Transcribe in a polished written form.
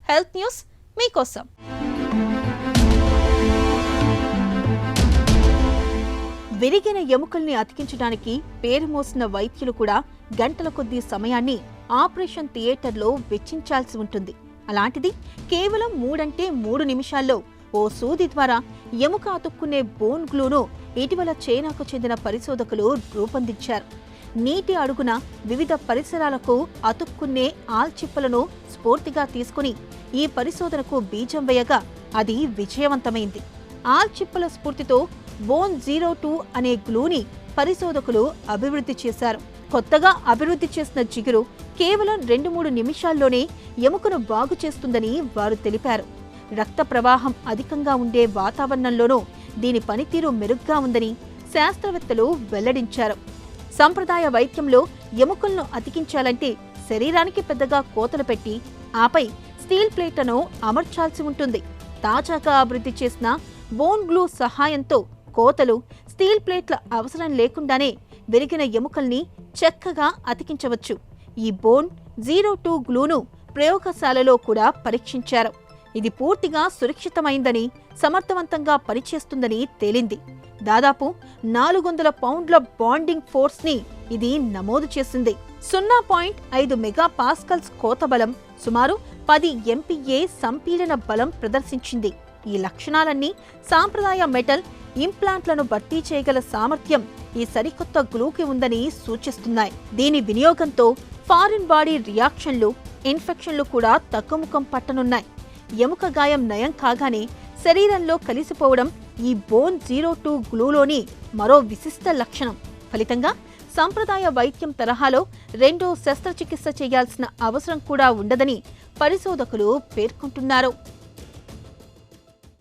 Health news మీకోసం. విరిగిన ఎముకల్ని అతికించడానికి పేరు మోసిన వైద్యులు కూడా గంటల కొద్దీ సమయాన్ని ఆపరేషన్ థియేటర్లో వెచ్చించాల్సి ఉంటుంది. అలాంటిది కేవలం 3 నిమిషాల్లో ఓ సూది ద్వారా ఎముక అతుక్కునే బోన్ గ్లూను ఇటీవల చైనాకు చెందిన పరిశోధకులు రూపొందించారు. నీటి అడుగున వివిధ పరిసరాలకు అతుక్కునే ఆల్చిప్పలను స్ఫూర్తిగా తీసుకుని ఈ పరిశోధనకు బీజం వేయగా అది విజయవంతమైంది. ఆల్చిప్పల స్ఫూర్తితో బోన్ 02 అనే గ్లూని పరిశోధకులు అభివృద్ధి చేశారు. కొత్తగా అభివృద్ధి చేసిన జిగురు కేవలం 2-3 నిమిషాల్లోనే ఎముకను బాగు చేస్తుందని వారు తెలిపారు. రక్త ప్రవాహం అధికంగా ఉండే వాతావరణంలోనూ దీని పనితీరు మెరుగ్గా ఉందని శాస్త్రవేత్తలు వెల్లడించారు. సంప్రదాయ వైద్యంలో ఎముకలను అతికించాలంటే శరీరానికి పెద్దగా కోతలు పెట్టి ఆపై స్టీల్ ప్లేట్లను అమర్చాల్సి ఉంటుంది. తాజాగా అభివృద్ధి చేసిన బోన్ గ్లూ సహాయంతో కోతలు, స్టీల్ ప్లేట్ల అవసరం లేకుండానే విరిగిన ఎముకల్ని చక్కగా అతికించవచ్చు. ఈ బోన్ 02 గ్లూను ప్రయోగశాలలో కూడా పరీక్షించారు. ఇది పూర్తిగా సురక్షితమైందని, సమర్థవంతంగా పనిచేస్తుందని తేలింది. దాదాపు 400 పౌండ్ల బాండింగ్ ఫోర్స్ ని ఇది నమోదు చేసింది. 0.5 మెగాపాస్కల్స్ కోత బలం, సుమారు 10 MPa సంపీడన బలం ప్రదర్శించింది. ఈ లక్షణాలన్నీ సాంప్రదాయ మెటల్ ఇంప్లాంట్లను భర్తీ చేయగల సామర్థ్యం ఈ సరికొత్త గ్లూకి ఉందని సూచిస్తున్నాయి. దీని వినియోగంతో ఫారిన్ బాడీ రియాక్షన్లు, ఇన్ఫెక్షన్లు కూడా తగ్గుముఖం పట్టనున్నాయి. ఎముక గాయం నయం కాగానే శరీరంలో కలిసిపోవడం ఈ బోన్ 02 గ్లూలోని మరో విశిష్ట లక్షణం. ఫలితంగా సంప్రదాయ వైద్యం తరహాలో రెండో శస్త్రచికిత్స చేయాల్సిన అవసరం కూడా ఉండదని పరిశోధకులు పేర్కొంటున్నారు.